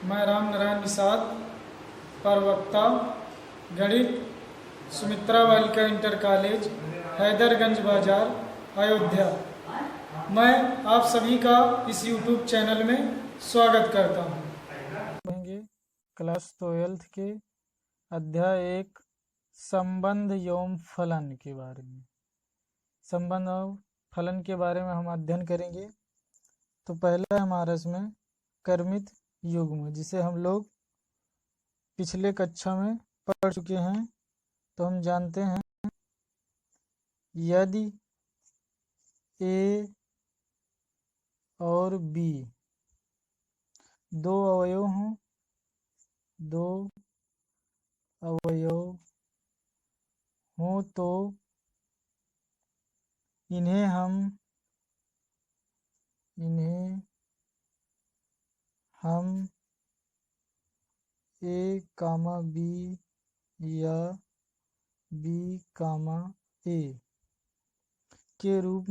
मैं राम नारायण निषाद, प्रवक्ता गणित, सुमित्रा बालिका इंटर कॉलेज, हैदरगंज बाजार, अयोध्या। मैं आप सभी का इस यूट्यूब चैनल में स्वागत करता हूँ। पढ़ेंगे क्लास 12 के अध्याय 1 संबंध एवं फलन के बारे में। संबंध और फलन के बारे में हम अध्ययन करेंगे। तो पहला हमारा इसमें कर्मित युग्म, जिसे हम लोग पिछले कक्षा में पढ़ चुके हैं। तो हम जानते हैं यदि ए और बी दो अवयव हों, तो इन्हें हम ए कामा बी या बी कामा ए के रूप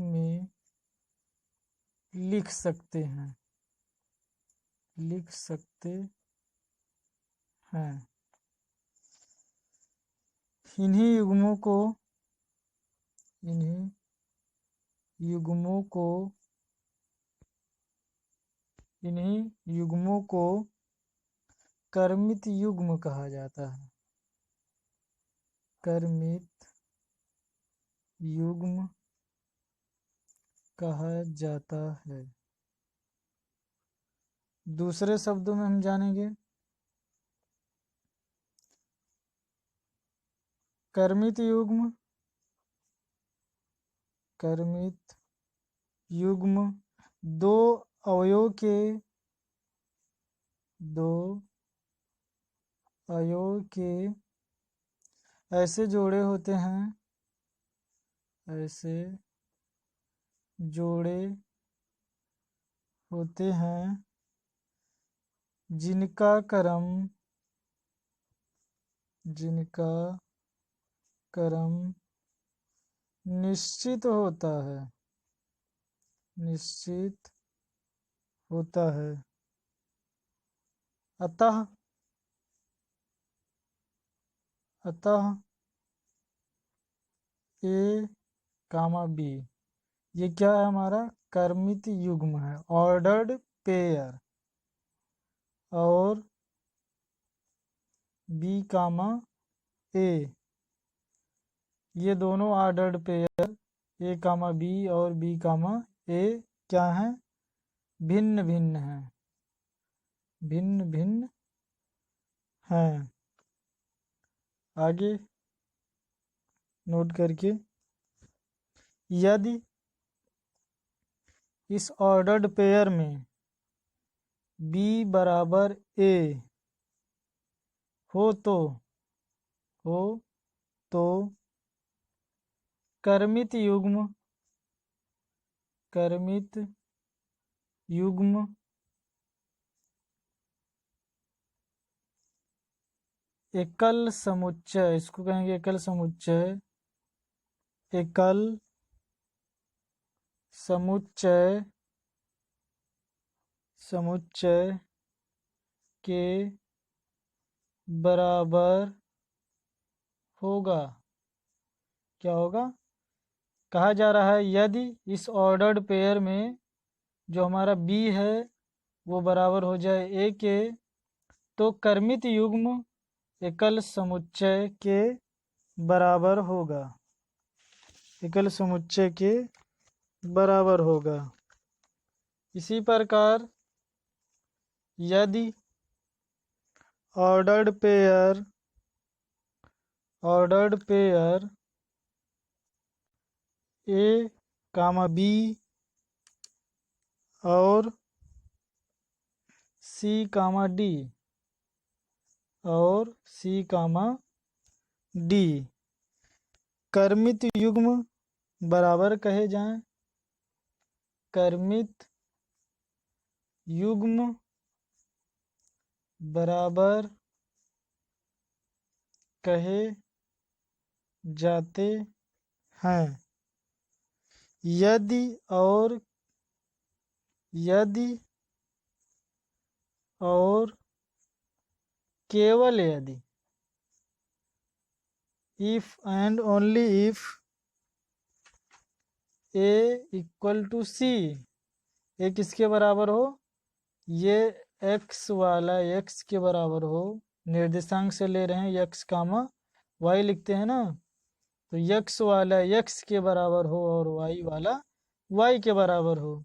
में लिख सकते हैं। इन्हीं युग्मों को कर्मित युग्म कहा जाता है। कर्मित युग्म कहा जाता है। दूसरे शब्दों में हम जानेंगे कर्मित युग्म दो अवयव के ऐसे जोड़े होते हैं जिनका क्रम निश्चित होता है। अतः ए कामा बी ये क्या है? हमारा कर्मित युग्म है, ऑर्डर्ड पेयर। और बी कामा ए ये दोनों ordered pair A comma B और बी कामा ए क्या हैं? भिन्न भिन्न हैं। आगे नोट करके, यदि इस ऑर्डर्ड पेयर में बी बराबर ए हो तो कर्मित युग्म एकल समुच्चय, इसको कहेंगे एकल समुच्चय के बराबर होगा। क्या होगा? कहा जा रहा है यदि इस ऑर्डर्ड पेयर में जो हमारा बी है वो बराबर हो जाए ए के, तो कर्मित युग्म एकल समुच्चय के बराबर होगा। इसी प्रकार यदि ordered pair A comma B और सी कामा डी कर्मित युग्म बराबर कहे जाएं, कर्मित युग्म बराबर कहे जाते हैं यदि और यदि और केवल यदि, if and only if A equal to C, A किसके बराबर हो, ये एक्स वाला एक्स के बराबर हो, निर्देशांक से ले रहे हैं एक्स कामा वाई लिखते हैं ना, तो एक्स वाला एक्स के बराबर हो और वाई वाला वाई के बराबर हो,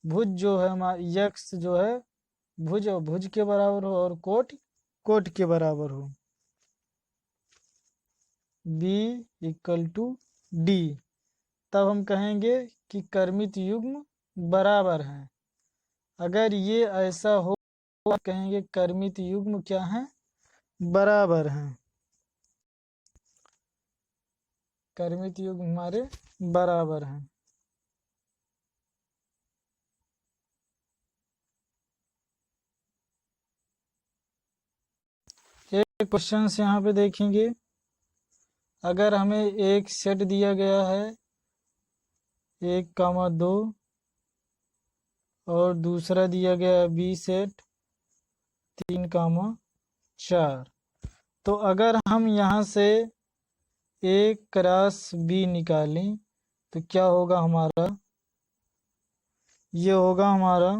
भुज जो है हमारा एक्स जो है भुज और भुज के बराबर हो और कोट कोट के बराबर हो, बी इक्वल टू डी, तब हम कहेंगे कि कर्मित युग्म बराबर हैं। अगर ये ऐसा हो तो कहेंगे कर्मित युग्म क्या है, बराबर हैं, कर्मित युग्म हमारे बराबर हैं। एक क्वेश्चन से यहाँ पे देखेंगे, अगर हमें एक सेट दिया गया है 1,2 और दूसरा दिया गया है बी सेट 3,4, तो अगर हम यहाँ से ए क्रॉस बी निकालें तो क्या होगा हमारा, ये होगा हमारा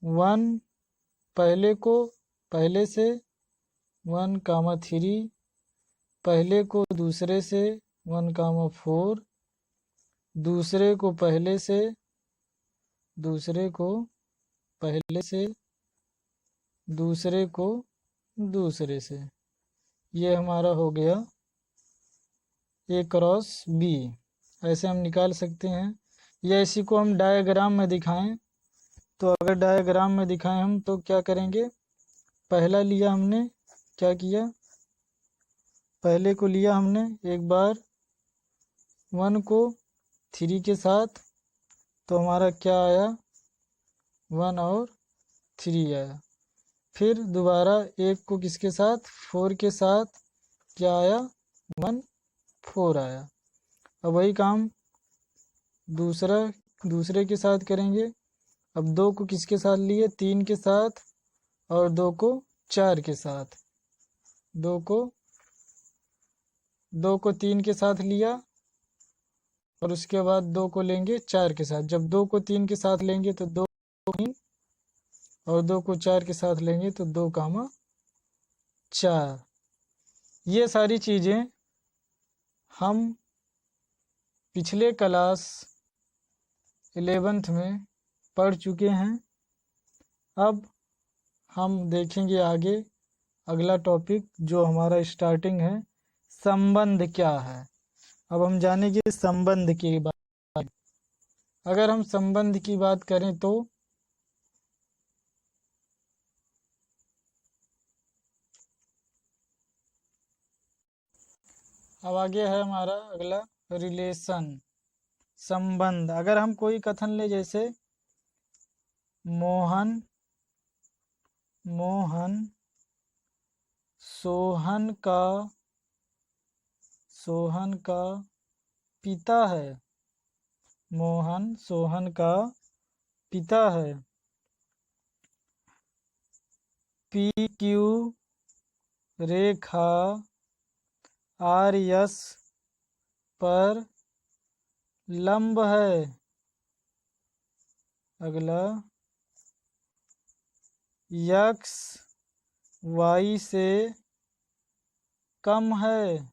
1 पहले से 1,3, पहले को दूसरे से 1,4, दूसरे को पहले से, दूसरे को पहले से, दूसरे को दूसरे से, ये हमारा हो गया ए क्रॉस बी। ऐसे हम निकाल सकते हैं, या इसी को हम डायग्राम में दिखाएं, तो अगर डायग्राम में दिखाएं हम तो क्या करेंगे, पहला लिया हमने, क्या किया, पहले को लिया हमने एक बार 1 को 3 के साथ, तो हमारा क्या आया 1 और 3 आया, फिर दोबारा एक को किसके साथ 4 के साथ, क्या आया 1 4 आया। अब वही काम दूसरे के साथ करेंगे, अब 2 को किसके साथ लिए 3 के साथ और 2 को 4 के साथ, 2 को 3 के साथ लिया और उसके बाद 2 को लेंगे 4 के साथ, जब 2 को 3 के साथ लेंगे तो 2 3 और 2 को 4 के साथ लेंगे तो 2,4। ये सारी चीज़ें हम पिछले क्लास 11th में पढ़ चुके हैं। अब हम देखेंगे आगे अगला टॉपिक जो हमारा स्टार्टिंग है, संबंध क्या है। अब हम जानेंगे संबंध की बात। अगर हम संबंध की बात करें तो अब आगे है हमारा अगला रिलेशन, संबंध। अगर हम कोई कथन ले, जैसे मोहन सोहन का पिता है, मोहन सोहन का पिता है, पी क्यू रेखा आर एस पर लंब है। अगला यक्स वाई से कम है।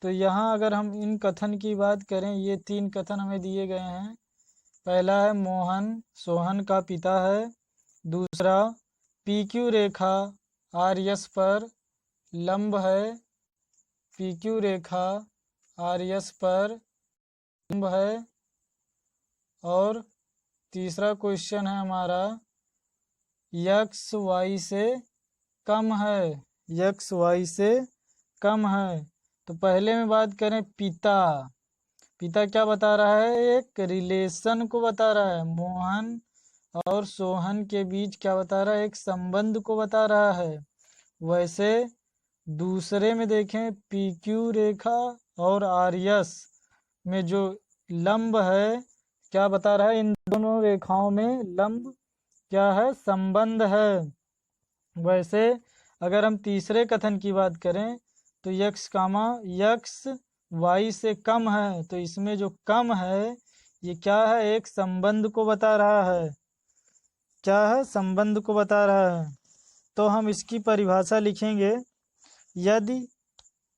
तो यहाँ अगर हम इन कथन की बात करें, ये 3 कथन हमें दिए गए हैं। पहला है मोहन सोहन का पिता है, दूसरा पी क्यू रेखा आर एस पर लंब है, पी क्यू रेखा आर एस पर लंब है, और तीसरा क्वेश्चन है हमारा यक्स वाई से कम है, यक्स वाई से कम है। तो पहले में बात करें पिता, पिता क्या बता रहा है, एक रिलेशन को बता रहा है, मोहन और सोहन के बीच क्या बता रहा है, एक संबंध को बता रहा है। वैसे दूसरे में देखें पी क्यू रेखा और आर एस में जो लंब है क्या बता रहा है, इन दोनों रेखाओं में लंब क्या है, संबंध है। वैसे अगर हम तीसरे कथन की बात करें तो यक्स कामा यक्स वाई से कम है, तो इसमें जो कम है ये क्या है, एक संबंध को बता रहा है। क्या है, संबंध को बता रहा है। तो हम इसकी परिभाषा लिखेंगे, यदि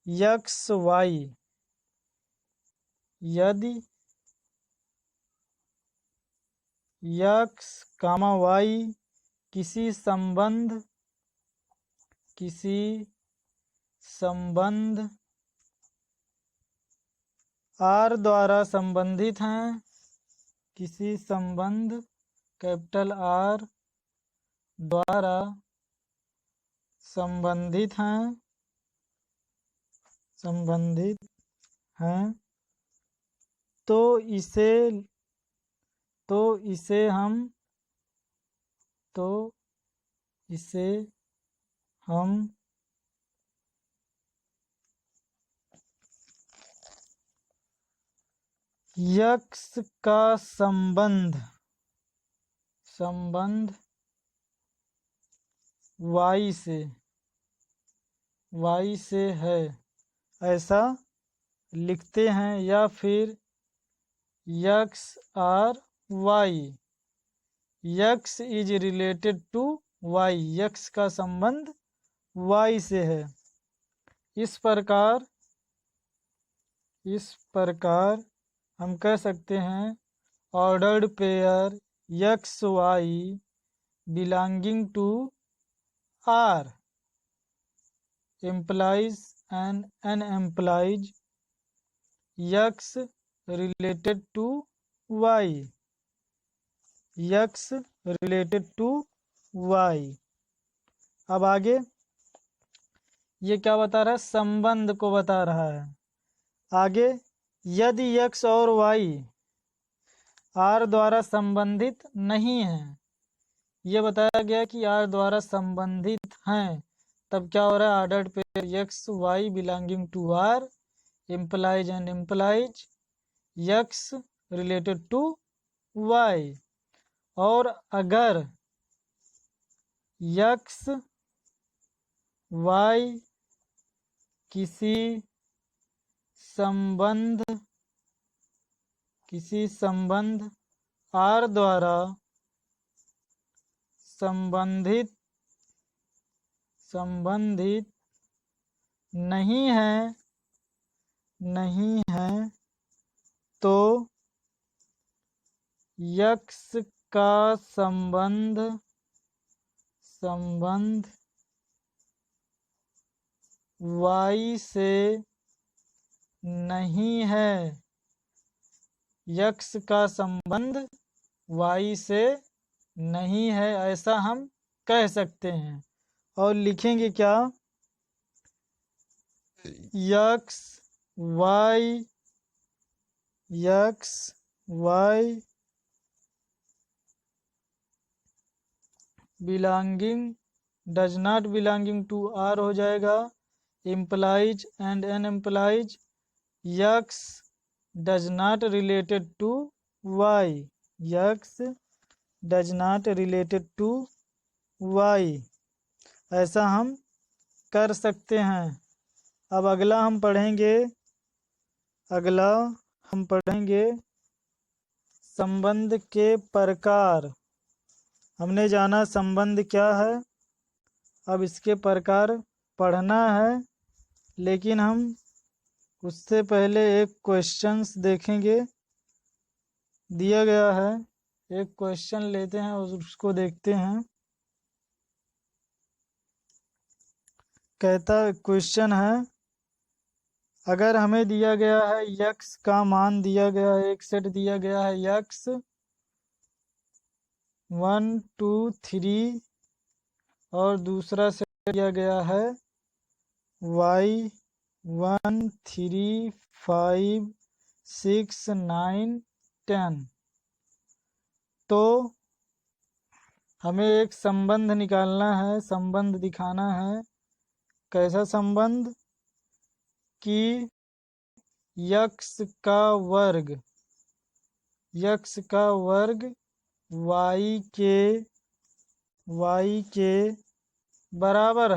यक्स वाई, यदि यक्स कामा वाई किसी संबंध आर द्वारा संबंधित हैं, किसी संबंध कैपिटल आर द्वारा संबंधित हैं, तो इसे हम यक्स का संबंध वाई से है ऐसा लिखते हैं, या फिर x R y, x is related to y, x का संबंध वाई से है। इस प्रकार हम कह सकते हैं, ordered pair x y belonging to R implies and n implies x related to y, x related to y। अब आगे ये क्या बता रहा है, संबंध को बता रहा है। आगे, यदि x और y r द्वारा संबंधित नहीं है, ये बताया गया कि r द्वारा संबंधित हैं, तब क्या हो रहा है, ordered pair x y belonging to R implies and implies x related to y. और अगर एक्स वाई किसी संबंध आर द्वारा संबंधित नहीं है, तो यक्स का संबंध वाई से नहीं है, यक्स का संबंध वाई से नहीं है, ऐसा हम कह सकते हैं। और लिखेंगे क्या, x y belonging does not belonging to R हो जाएगा, implies and n implies x does not related to y, x does not related to y, ऐसा हम कर सकते हैं। अब अगला हम पढ़ेंगे संबंध के प्रकार। हमने जाना संबंध क्या है, अब इसके प्रकार पढ़ना है, लेकिन हम उससे पहले एक क्वेश्चंस देखेंगे, दिया गया है, एक क्वेश्चन लेते हैं और उसको देखते हैं। कहता क्वेश्चन है, अगर हमें दिया गया है यक्स का मान दिया गया है, एक सेट दिया गया है यक्स 1 2 3 और दूसरा सेट दिया गया है वाई 1 3 5 6 9 10, तो हमें एक संबंध निकालना है, संबंध दिखाना है। कैसा संबंध, कि यक्स का वर्ग यक्स का वर्ग वाई के बराबर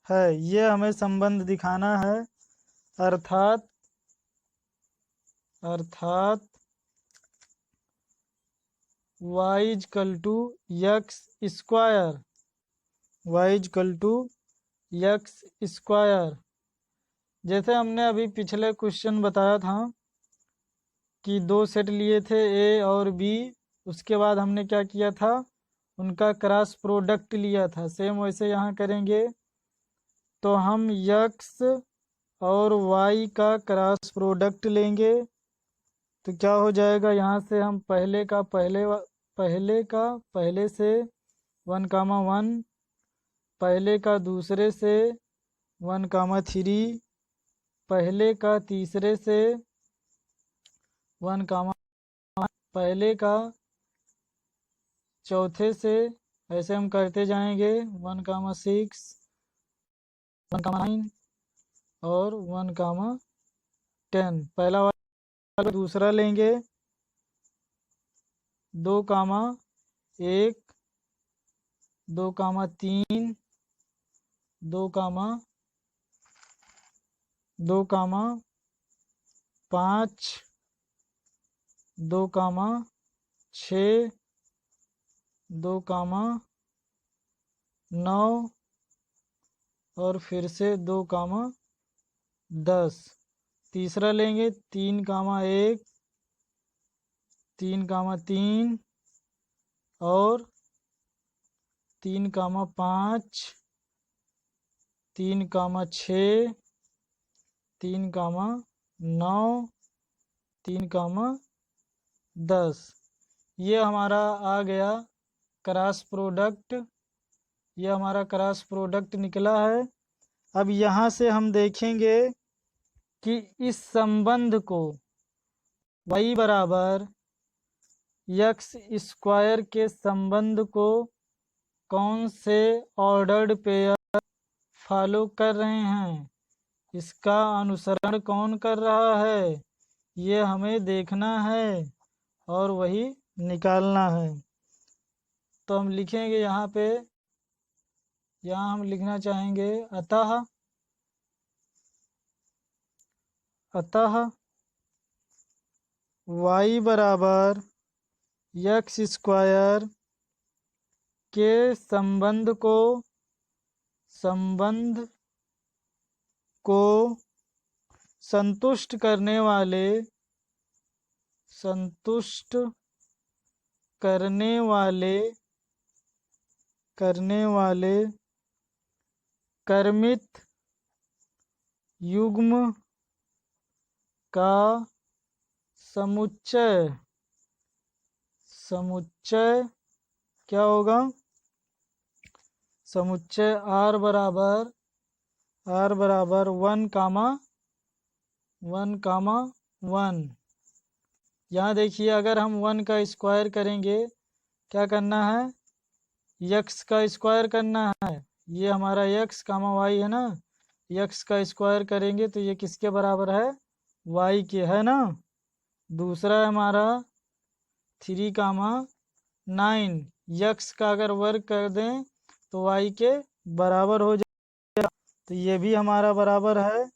है। ये हमें संबंध दिखाना है। अर्थात y equal to x square. जैसे हमने अभी पिछले क्वेश्चन बताया था कि दो सेट लिए थे ए और बी, उसके बाद हमने क्या किया था, उनका क्रॉस प्रोडक्ट लिया था। सेम वैसे यहाँ करेंगे तो हम यक्स और वाई का क्रॉस प्रोडक्ट लेंगे तो क्या हो जाएगा, यहाँ से हम पहले से 1,1, पहले का दूसरे से 1,3, पहले का तीसरे से 1, पहले का चौथे से, ऐसे हम करते जाएंगे 1,6, 1,9 और 1,10। पहला वाला दूसरा लेंगे 2,1, 2,3, 2,5, 2,6, 2,9 और फिर से 2,10। तीसरा लेंगे 3,1, 3,3 और 3,5, 3,6, 3,9, 3,10। ये हमारा आ गया क्रॉस प्रोडक्ट। ये हमारा क्रॉस प्रोडक्ट निकला है। अब यहाँ से हम देखेंगे कि इस संबंध को y बराबर यक्स स्क्वायर के संबंध को कौन से ऑर्डर्ड पेयर फॉलो कर रहे हैं, इसका अनुसरण कौन कर रहा है, ये हमें देखना है और वही निकालना है। तो हम लिखेंगे यहाँ पे, यहाँ हम लिखना चाहेंगे अतः y बराबर यक्स स्क्वायर के संबंध को संतुष्ट करने वाले क्रमित युग्म का समुच्चय क्या होगा, समुच्चय r बराबर 1,1,1। यहाँ देखिए, अगर हम 1 का स्क्वायर करेंगे, क्या करना है, यक्स का स्क्वायर करना है। ये हमारा यक्स कामा वाई है ना, यक्स का स्क्वायर करेंगे तो ये किसके बराबर है, वाई के, है ना। दूसरा है हमारा 3,9, यक्स का अगर वर्ग कर दें तो वाई के बराबर हो जाएगा, तो ये भी हमारा बराबर है।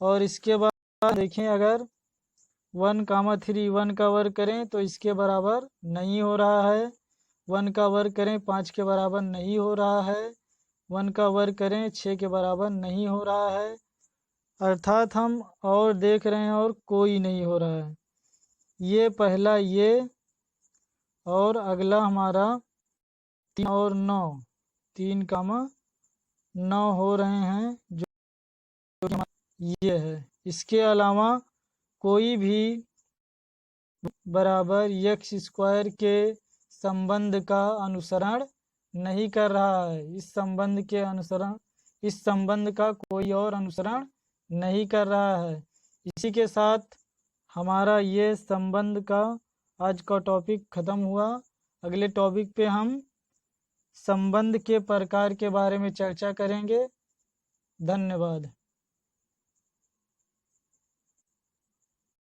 और इसके बाद देखें, अगर 1,3 1 का वर्ग करें तो इसके बराबर नहीं हो रहा है, 1 का वर्ग करें 5 के बराबर नहीं हो रहा है, 1 का वर्ग करें 6 के बराबर नहीं हो रहा है। अर्थात हम और देख रहे हैं और कोई नहीं हो रहा है। ये पहला ये, और अगला हमारा 3 और 9, 3,9 हो रहे हैं, जो ये है। इसके अलावा कोई भी बराबर यक्स स्क्वायर के संबंध का अनुसरण नहीं कर रहा है। इस संबंध का कोई और अनुसरण नहीं कर रहा है। इसी के साथ हमारा ये संबंध का आज का टॉपिक ख़त्म हुआ। अगले टॉपिक पे हम संबंध के प्रकार के बारे में चर्चा करेंगे। धन्यवाद।